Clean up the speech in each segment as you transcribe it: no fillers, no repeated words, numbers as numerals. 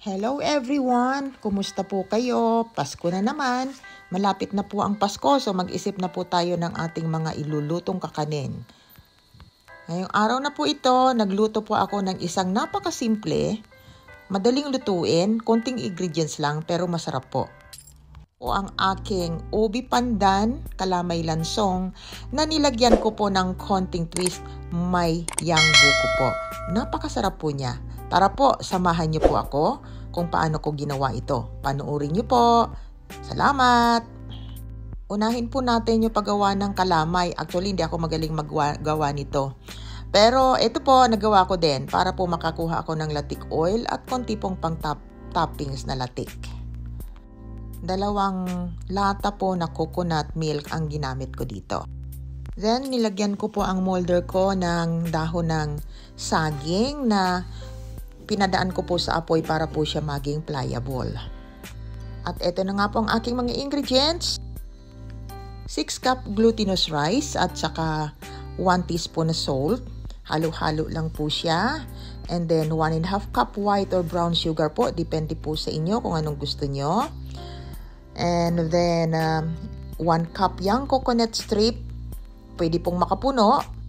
Hello everyone! Kumusta po kayo? Pasko na naman. Malapit na po ang Pasko, so mag-isip na po tayo ng ating mga ilulutong kakanin. Ngayong araw na po ito, nagluto po ako ng isang napakasimple, madaling lutuin, konting ingredients lang pero masarap po. O ang aking ubi pandan, kalamay lansong, na nilagyan ko po ng konting twist, may yang buko po. Napakasarap po niya. Tara po, samahan niyo po ako kung paano ko ginawa ito. Panoorin niyo po. Salamat! Unahin po natin yung paggawa ng kalamay. Actually, hindi ako magaling maggawa nito. Pero ito po, nagawa ko din para po makakuha ako ng latik oil at konti pong toppings na latik. 2 lata po na coconut milk ang ginamit ko dito. Then, nilagyan ko po ang molder ko ng dahon ng saging na pinadaan ko po sa apoy para po siya maging pliable. At ito na nga po ang aking mga ingredients. 6 cup glutinous rice at saka 1 teaspoon na salt. Halo-halo lang po siya. And then 1.5 cup white or brown sugar po. Depende po sa inyo kung anong gusto nyo. And then 1 cup yang coconut strip. Pwede pong makapuno.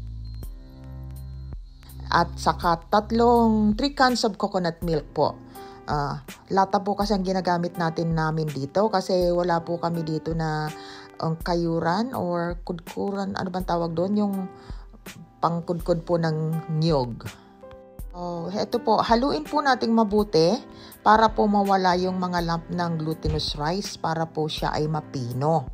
At saka 3 cans of coconut milk po. Lata po kasi ang ginagamit namin dito kasi wala po kami dito na kayuran or kudkuran. Ano bang tawag doon? Yung pangkudkud po ng niyog. Ito po, haluin po nating mabuti para po mawala yung mga lump ng glutinous rice para po siya ay mapino.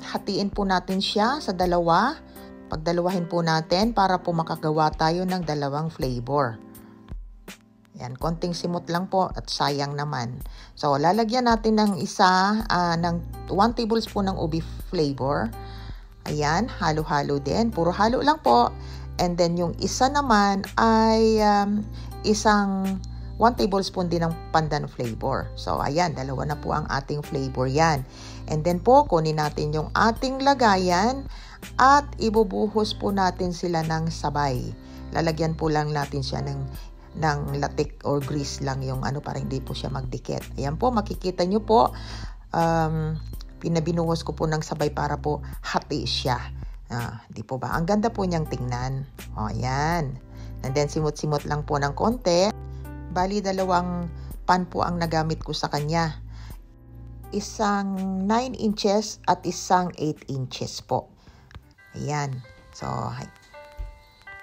Hatiin po natin siya sa 2. Pagdalawahin po natin para po makagawa tayo ng 2 flavor. Yan, konting simot lang po at sayang naman. So, lalagyan natin ng ng 1 tablespoon ng ubi flavor. Ayan, halo-halo din. Puro halo lang po. And then, yung isa naman ay 1 tablespoon din ng pandan flavor. So, ayan, 2 na po ang ating flavor yan. And then po, kunin natin yung ating lagayan at ibubuhos po natin sila ng sabay. Lalagyan po lang natin siya ng latik or grease lang yung para hindi po siya magdikit. Ayan po, makikita nyo po, pinabinuhos ko po ng sabay para po hati siya. Di po ba? Ang ganda po niyang tingnan. Ayan. And then simot-simot lang po ng konti. Bali, 2 pan po ang nagamit ko sa kanya. Isang 9 inches at isang 8 inches po. Ayan. So,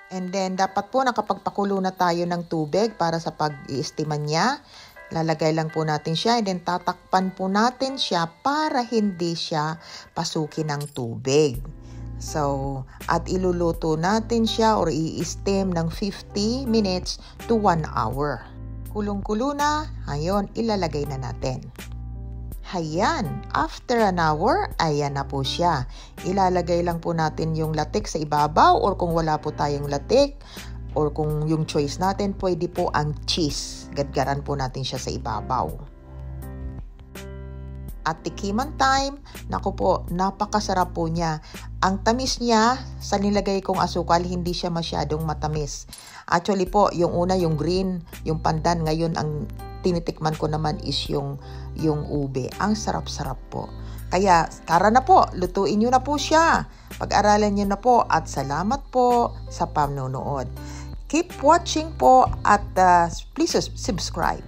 and then, dapat po nakapagpakulo na tayo ng tubig para sa pag-iistiman niya. Lalagay lang po natin siya and then tatakpan po natin siya para hindi siya pasukin ng tubig. So, at iluluto natin siya or i-steam ng 50 minutes to 1 hour. Kulong-kulo na, ayon, ilalagay na natin. Ayan, after an hour, ayan na po siya. Ilalagay lang po natin yung latik sa ibabaw or kung wala po tayong latik or kung yung choice natin, pwede po ang cheese. Gadgaran po natin siya sa ibabaw. At tikiman time, naku po, napakasarap po niya. Ang tamis niya, sa nilagay kong asukal, hindi siya masyadong matamis. Actually po, yung una, yung green, yung pandan, ngayon ang tinitikman ko naman is yung ube. Ang sarap-sarap po. Kaya, tara na po, lutuin nyo na po siya. Pag-aralan nyo na po at salamat po sa panonood. Keep watching po at please subscribe.